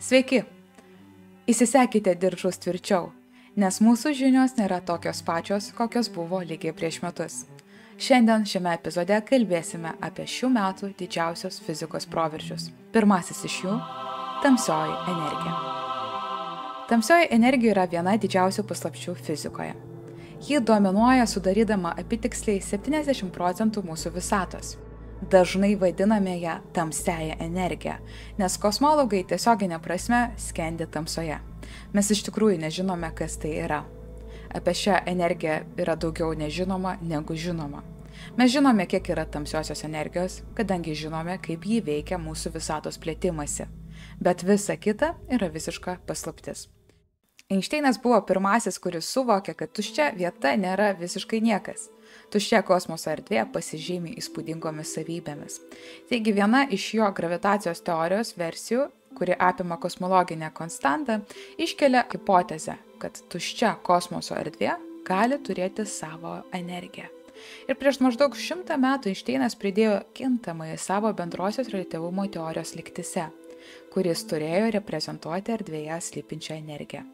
Sveiki! Įsisekite diržus tvirčiau, nes mūsų žinios nėra tokios pačios, kokios buvo lygiai prieš metus. Šiandien šiame epizode kalbėsime apie šių metų didžiausios fizikos proveržius. Pirmasis iš jų – tamsioji energija. Tamsioji energija yra viena didžiausių paslapčių fizikoje. Ji dominuoja sudarydama apytiksliai 70% mūsų visatos. Dažnai vadiname ją tamsiąją energiją, nes kosmologai tiesioginė prasme skendi tamsoje. Mes iš tikrųjų nežinome, kas tai yra. Apie šią energiją yra daugiau nežinoma negu žinoma. Mes žinome, kiek yra tamsiosios energijos, kadangi žinome, kaip ji veikia mūsų visatos plėtimąsi. Bet visa kita yra visiška paslaptis. Einšteinas buvo pirmasis, kuris suvokė, kad tuščia vieta nėra visiškai niekas. Tuščia kosmoso erdvė pasižymi įspūdingomis savybėmis. Taigi viena iš jo gravitacijos teorijos versijų, kuri apima kosmologinę konstantą, iškelia hipotezę, kad tuščia kosmoso erdvė gali turėti savo energiją. Ir prieš maždaug 100 metų Einšteinas pridėjo kintamąjį savo bendrosios reliatyvumo teorijos lygtyse, kuris turėjo reprezentuoti erdvėje slypinčią energiją.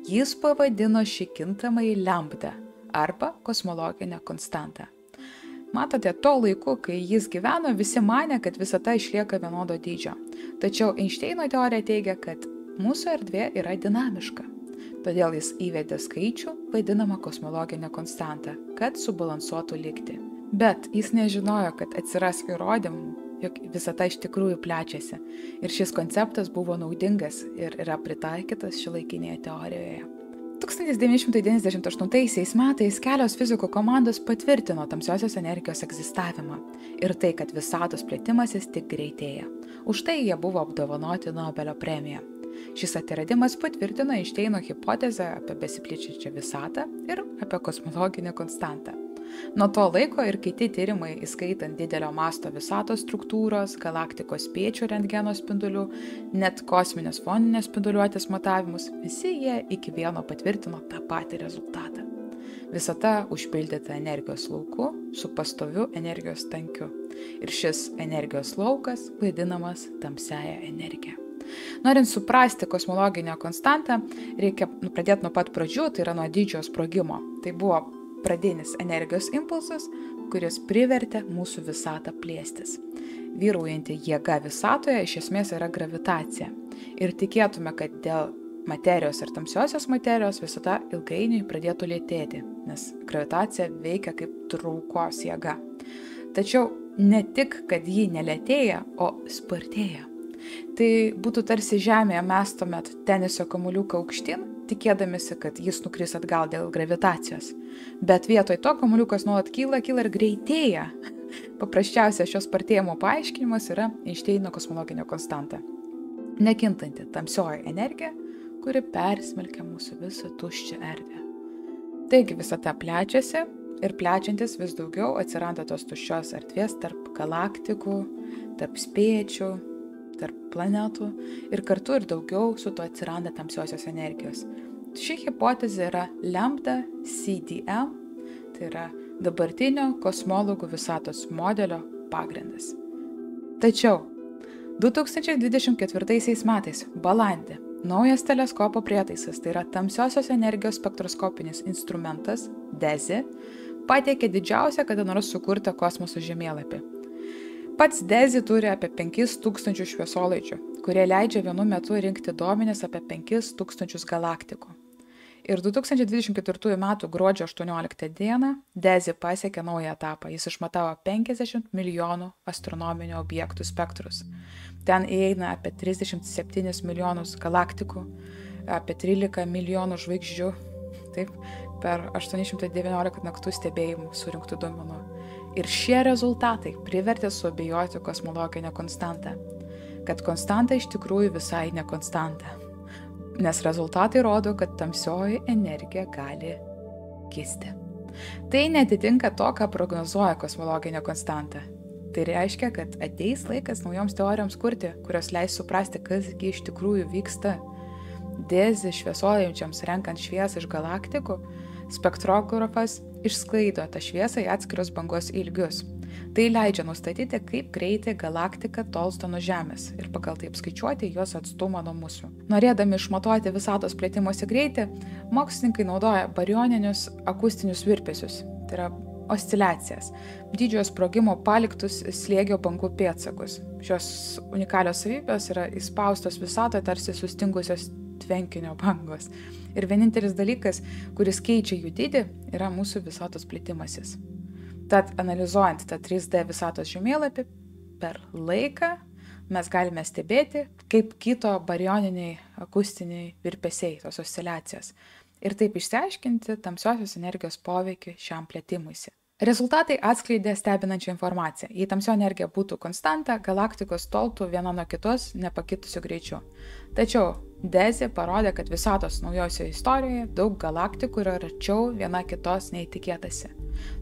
Jis pavadino šį kintamąjį lambda arba kosmologinę konstantą. Matote, tuo laiku, kai jis gyveno, visi manė, kad visata išlieka vienodo dydžio. Tačiau Einšteino teorija teigia, kad mūsų erdvė yra dinamiška. Todėl jis įvedė skaičių, vadinamą kosmologinę konstantą, kad subalansuotų lygtį. Bet jis nežinojo, kad atsiras įrodymų, jog visata iš tikrųjų plečiasi. Ir šis konceptas buvo naudingas ir yra pritaikytas šiuolaikinėje teorijoje. 1998 metais kelios fizikų komandos patvirtino tamsiosios energijos egzistavimą ir tai, kad visatos plėtimasis tik greitėja. Už tai jie buvo apdovanoti Nobelio premija. Šis atradimas patvirtino Einšteino hipotezę apie besiplečiančią visatą ir apie kosmologinę konstantą. Nuo to laiko ir kiti tyrimai, įskaitant didelio masto visatos struktūros, galaktikos spėčių rentgeno spindulių, net kosminės foninės spinduliuotės matavimus, visi jie iki vieno patvirtino tą patį rezultatą. Visata užpildyta energijos lauku su pastoviu energijos tankiu. Ir šis energijos laukas vadinamas tamsiąja energija. Norint suprasti kosmologinę konstantą, reikia pradėti nuo pat pradžių, tai yra nuo didžiojo sprogimo. Tai buvo pradinis energijos impulsas, kuris privertė mūsų visatą plėstis. Vyraujanti jėga visatoje iš esmės yra gravitacija. Ir tikėtume, kad dėl materijos ir tamsiosios materijos visata ilgainiui pradėtų lėtėti, nes gravitacija veikia kaip traukos jėga. Tačiau ne tik, kad ji nelėtėja, o spartėja. Tai būtų tarsi žemėje mestumėt teniso kamuoliuką aukštyn, tikėdamisi, kad jis nukris atgal dėl gravitacijos. Bet vietoj to kamuoliukas nuolat kyla ir greitėja. Paprasčiausias šios spartėjimo paaiškinimas yra Einšteino kosmologinė konstanta. Nekintanti tamsioji energija, kuri persmelkia mūsų visą tuščią erdvę. Taigi visata plečiasi ir plečiantis vis daugiau atsiranda tos tuščios erdvės tarp galaktikų, tarp spėčių, tarp planetų ir kartu ir daugiau su to atsiranda tamsiosios energijos. Ši hipotezė yra lambda CDM, tai yra dabartinio kosmologų visatos modelio pagrindas. Tačiau 2024 metais balandį naujas teleskopo prietaisas, tai yra tamsiosios energijos spektroskopinis instrumentas DESI, pateikė didžiausią kada nors sukurtą kosmoso žemėlapį. Pats DESI turi apie 5000 šviesolaidžių, kurie leidžia vienu metu rinkti duomenis apie 5000 galaktikų. Ir 2024 m. gruodžio 18 d. DESI pasiekė naują etapą. Jis išmatavo 50 milijonų astronominių objektų spektrus. Ten įeina apie 37 milijonus galaktikų, apie 13 milijonų žvaigždžių, taip, per 819 naktų stebėjimų surinktų duomenų. Ir šie rezultatai privertė suabejoti kosmologinę konstantą, kad konstanta iš tikrųjų visai ne konstanta, nes rezultatai rodo, kad tamsioji energija gali kisti. Tai netitinka to, ką prognozuoja kosmologinė konstanta. Tai reiškia, kad ateis laikas naujoms teorijoms kurti, kurios leis suprasti, kasgi iš tikrųjų vyksta. DESI šviesolaidžiams renkant šviesą iš galaktikų, spektrografas išsklaido tą šviesą į atskirus bangos ilgius. Tai leidžia nustatyti, kaip greitai galaktika tolsta nuo Žemės ir pagal tai apskaičiuoti jos atstumą nuo mūsų. Norėdami išmatuoti visatos plėtimosi greitį, mokslininkai naudoja barioninius akustinius virpesius, tai yra osciliacijas, didžiojo sprogimo paliktus slėgio bangų pėdsakus. Šios unikalios savybės yra įspaustos visatoje tarsi sustingusios tvenkinio bangos. Ir vienintelis dalykas, kuris keičia jų dydį, yra mūsų visatos plėtimasis. Tad analizuojant tą 3D visatos žemėlapį per laiką, mes galime stebėti, kaip kito barioniniai akustiniai virpesiai, tos osciliacijos. Ir taip išsiaiškinti tamsiosios energijos poveikį šiam plėtimuisi. Rezultatai atskleidė stebinančią informaciją. Jei tamsioji energija būtų konstanta, galaktikos toltų viena nuo kitos nepakitusiu greičiu. Tačiau Dezi parodė, kad visatos naujosioje istorijoje daug galaktikų yra arčiau viena kitos neįtikėtasi.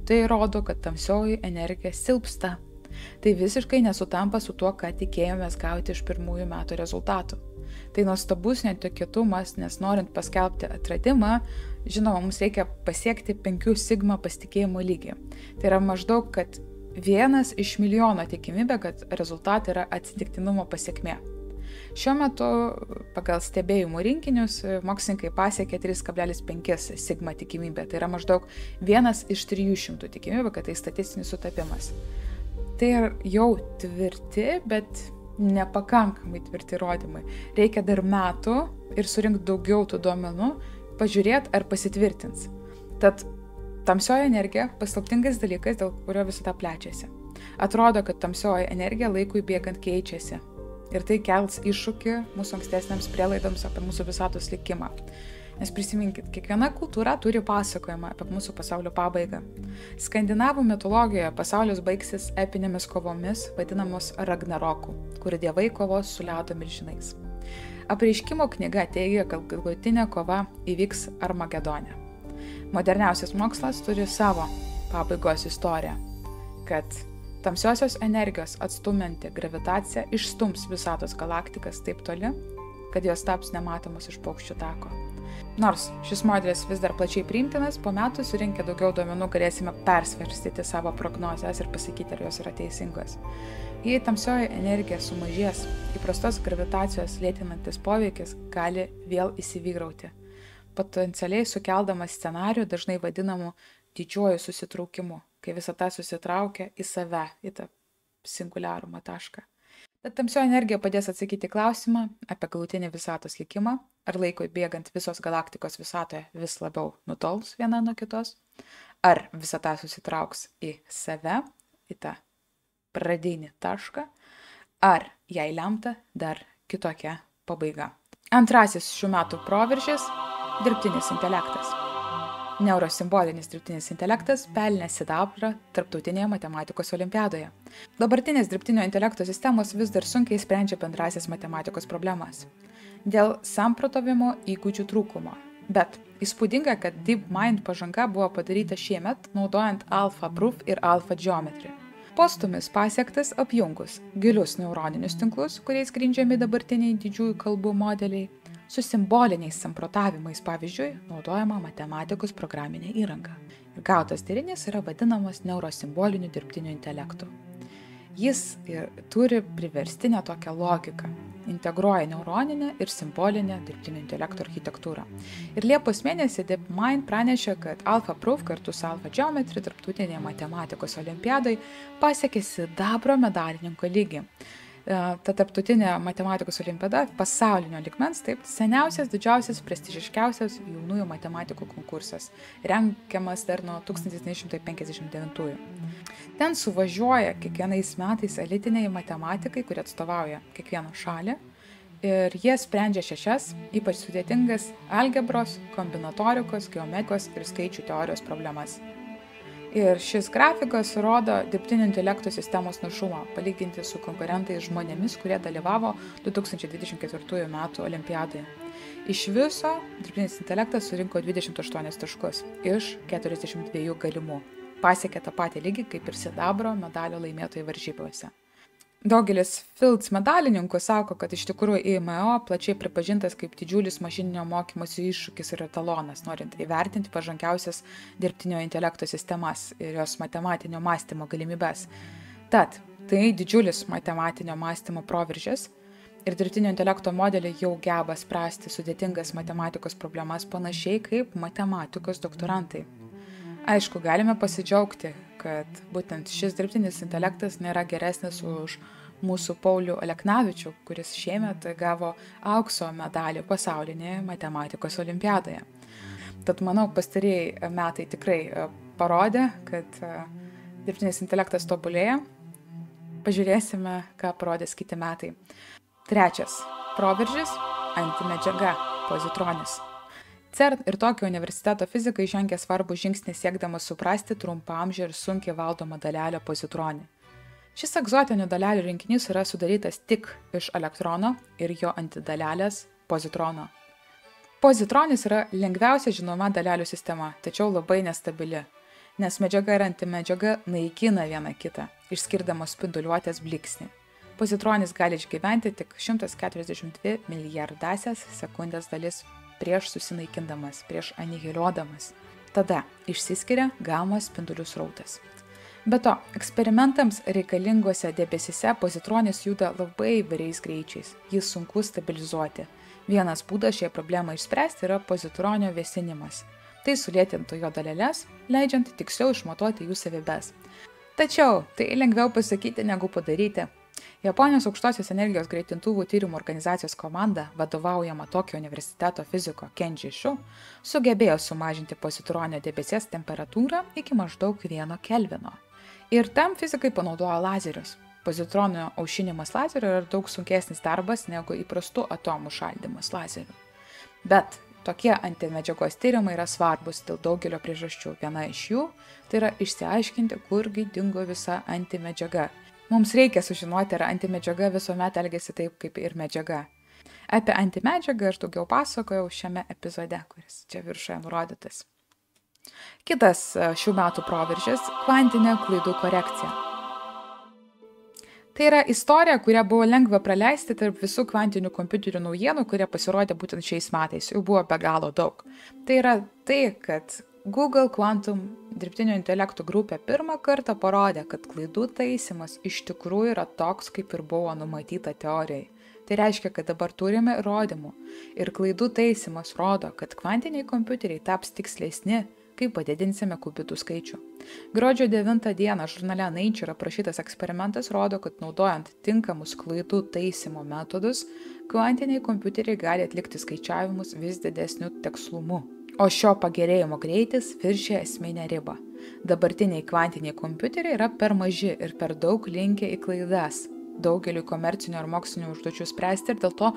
Tai rodo, kad tamsioji energija silpsta. Tai visiškai nesutampa su tuo, ką tikėjomės gauti iš pirmųjų metų rezultatų. Tai nuostabus netikėtumas, nes norint paskelbti atradimą, žinoma, mums reikia pasiekti 5 sigma pasitikėjimo lygį. Tai yra maždaug, kad 1 iš milijono tikimybė, kad rezultatai yra atsitiktinumo pasiekmė. Šiuo metu pagal stebėjimų rinkinius mokslininkai pasiekė 3,5 sigma tikimybę. Tai yra maždaug 1 iš 300 tikimybė, kad tai statistinis sutapimas. Tai jau tvirti, bet nepakankamai tvirti įrodymai. Reikia dar metų ir surinkti daugiau tų duomenų, pažiūrėti, ar pasitvirtins. Tad tamsioji energija paslaptingas dalykas, dėl kurio visata plečiasi. Atrodo, kad tamsioji energija laikui bėgant keičiasi. Ir tai kels iššūkį mūsų ankstesniams prielaidoms apie mūsų visatos likimą. Nes prisiminkit, kiekviena kultūra turi pasakojimą apie mūsų pasaulio pabaigą. Skandinavų mitologijoje pasaulis baigsis epinėmis kovomis, vadinamos Ragnaroku, kur dievai kovos su ledo milžinais. Apreiškimo knyga teigia, kad galutinė kova įvyks Armagedone. Moderniausias mokslas turi savo pabaigos istoriją, kad tamsiosios energijos atstumianti gravitacija išstums visatos galaktikas taip toli, kad jos taps nematomos iš paukščių tako. Nors šis modelis vis dar plačiai priimtinas, po metų surinkę daugiau duomenų galėsime persvarstyti savo prognozes ir pasakyti, ar jos yra teisingos. Jei tamsioji energija sumažės, įprastos gravitacijos lėtinantis poveikis gali vėl įsivyrauti, potencialiai sukeldamas scenarijų dažnai vadinamų didžiuoju susitraukimu, kai visata susitraukia į save, į tą singuliarumą tašką. Tad tamsioji energija padės atsakyti klausimą apie galutinį visatos likimą, ar laikui bėgant visos galaktikos visatoje vis labiau nutols viena nuo kitos, ar visata susitrauks į save, į tą pradinį tašką, ar jai lemta dar kitokia pabaiga. Antrasis šių metų proveržis – dirbtinis intelektas. Neurosimbolinis dirbtinis intelektas pelnė sidabrą Tarptautinėje matematikos olimpiadoje. Dabartinės dirbtinio intelekto sistemos vis dar sunkiai sprendžia bendrasias matematikos problemas dėl samprotavimo įgūdžių trūkumo. Bet įspūdinga, kad DeepMind pažanga buvo padaryta šiemet naudojant AlphaProof ir AlphaGeometry. Postūmis pasiektas apjungus gilius neuroninius tinklus, kuriais grindžiami dabartiniai didžiųjų kalbų modeliai, su simboliniais samprotavimais, pavyzdžiui, naudojama matematikos programinė įranga. Ir gautas derinys yra vadinamas neurosimboliniu dirbtiniu intelektu. Jis turi priverstinę tokią logiką, integruoja neuroninę ir simbolinę dirbtinio intelekto architektūrą. Ir Liepos mėnesį DeepMind pranešė, kad AlphaProof kartu su AlphaGeometry Tarptautinėje matematikos olimpiadai pasiekė sidabro medalininko lygį. Ta tarptautinė matematikos olimpiada pasaulinio lygmens, taip, seniausias, didžiausias, prestižiškiausias jaunųjų matematikų konkursas, rengiamas dar nuo 1959. Ten suvažiuoja kiekvienais metais elitiniai matematikai, kurie atstovauja kiekvieną šalį, ir jie sprendžia 6 ypač sudėtingas algebros, kombinatorikos, geometrikos ir skaičių teorijos problemas. Ir šis grafikas rodo dirbtinio intelekto sistemos našumą, palyginti su konkurentais žmonėmis, kurie dalyvavo 2024 metų olimpiadoje. Iš viso dirbtinis intelektas surinko 28 taškus iš 42 galimų. Pasiekė tą patį lygį kaip ir sidabro medalio laimėtojai varžybose. Daugelis Fields medalininkų sako, kad iš tikrųjų IMO plačiai pripažintas kaip didžiulis mašininio mokymosi iššūkis ir etalonas, norint įvertinti pažangiausias dirbtinio intelekto sistemas ir jos matematinio mąstymo galimybes. Tad tai didžiulis matematinio mąstymo proveržis ir dirbtinio intelekto modeliai jau geba spręsti sudėtingas matematikos problemas panašiai kaip matematikos doktorantai. Aišku, galime pasidžiaugti, kad būtent šis dirbtinis intelektas nėra geresnis už mūsų Paulių Aleknavičių, kuris šiemet gavo aukso medalį pasaulinėje matematikos olimpiadoje. Tad manau, pastarieji metai tikrai parodė, kad dirbtinis intelektas tobulėja. Pažiūrėsime, ką parodys kiti metai. Trečias proveržis – antimedžiaga pozitronis. CERN ir Tokijo universiteto fizikai žengė svarbų žingsnį siekdamas suprasti trumpaamžį ir sunkiai valdomą dalelę pozitronį. Šis egzotinių dalelių rinkinys yra sudarytas tik iš elektrono ir jo antidalelės pozitrono. Pozitronis yra lengviausia žinoma dalelių sistema, tačiau labai nestabili, nes medžiaga ir antimedžiaga naikina vieną kitą, išskirdamos spinduliuotės blyksnį. Pozitronis gali išgyventi tik 142 milijardasias sekundės dalis prieš susinaikindamas, prieš anihiliuodamas. Tada išsiskiria gama spindulių srautas. Be to, eksperimentams reikalingose debesyse pozitronis juda labai įvairiais greičiais, jis sunku stabilizuoti. Vienas būdas šiai problemai išspręsti yra pozitronio vėsinimas. Tai sulėtintų jo daleles, leidžiant tiksliau išmatuoti jų savybes. Tačiau tai lengviau pasakyti negu padaryti. Japonijos aukštosios energijos greitintuvų tyrimų organizacijos komanda, vadovaujama Tokijo universiteto fiziko Kenji Shu, sugebėjo sumažinti pozitronio debesies temperatūrą iki maždaug 1 kelvino. Ir tam fizikai panaudojo lazerius. Pozitronio aušinimas lazeriu yra daug sunkesnis darbas negu įprastų atomų šaldymas lazeriu. Bet tokie antimedžiagos tyrimai yra svarbus dėl daugelio priežasčių. Viena iš jų tai yra išsiaiškinti, kurgi dingo visa antimedžiaga. Mums reikia sužinoti, ar antimedžiaga visuomet elgiasi taip, kaip ir medžiaga. Apie antimedžiagą aš daugiau pasakojau šiame epizode, kuris čia viršuje nurodytas. Kitas šių metų proveržis – kvantinė klaidų korekcija. Tai yra istorija, kurią buvo lengva praleisti tarp visų kvantinių kompiuterių naujienų, kurie pasirodė būtent šiais metais. Jų buvo be galo daug. Tai yra tai, kad Google Quantum dirbtinio intelekto grupė pirmą kartą parodė, kad klaidų taisymas iš tikrųjų yra toks, kaip ir buvo numatyta teorijai. Tai reiškia, kad dabar turime įrodymų ir klaidų taisymas rodo, kad kvantiniai kompiuteriai taps tikslesni, kai padidinsime kubitų skaičių. Gruodžio 9 dieną žurnale Nature aprašytas eksperimentas rodo, kad naudojant tinkamus klaidų taisymo metodus, kvantiniai kompiuteriai gali atlikti skaičiavimus vis didesniu tikslumu. O šio pagerėjimo greitis viršija esminę ribą. Dabartiniai kvantiniai kompiuteriai yra per maži ir per daug linkę į klaidas. Daugeliui komercinių ar mokslinių užduočių spręsti ir dėl to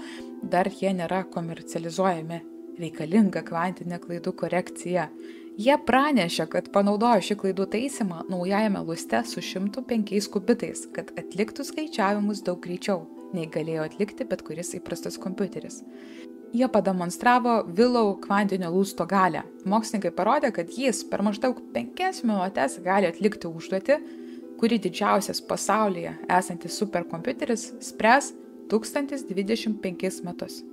dar jie nėra komercializuojami. Reikalinga kvantinė klaidų korekcija. Jie pranešė, kad panaudojo šį klaidų taisymą naujajame luste su 105 kubitais, kad atliktų skaičiavimus daug greičiau, nei galėjo atlikti bet kuris įprastas kompiuteris. Jie pademonstravo Willow kvantinio lūsto galią. Mokslininkai parodė, kad jis per maždaug 5 minutės gali atlikti užduotį, kuri didžiausias pasaulyje esantis superkompiuteris spręs 1025 metus.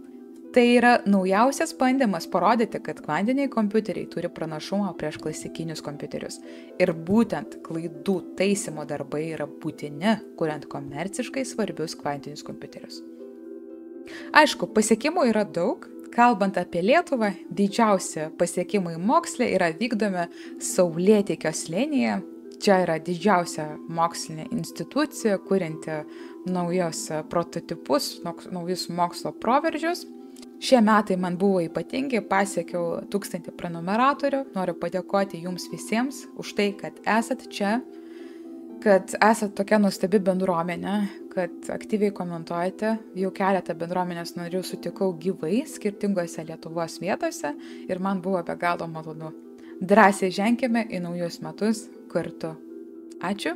Tai yra naujausias bandymas parodyti, kad kvantiniai kompiuteriai turi pranašumą prieš klasikinius kompiuterius. Ir būtent klaidų taisymo darbai yra būtini, kuriant komerciškai svarbius kvantinius kompiuterius. Aišku, pasiekimų yra daug. Kalbant apie Lietuvą, didžiausi pasiekimai moksle yra vykdomi Saulėtekio slėnyje. Čia yra didžiausia mokslinė institucija, kurianti naujus prototipus, naujus mokslo proveržius. Šie metai man buvo ypatingi, pasiekiau 1000 prenumeratorių. Noriu padėkoti jums visiems už tai, kad esat čia, kad esat tokia nuostabi bendruomenė, kad aktyviai komentuojate. Jau keletą bendruomenės narių sutikau gyvai skirtingose Lietuvos vietose ir man buvo be galo malonu. Drąsiai ženkime į naujus metus kartu. Ačiū.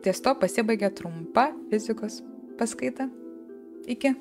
Ties to pasibaigė trumpa fizikos paskaita. Iki.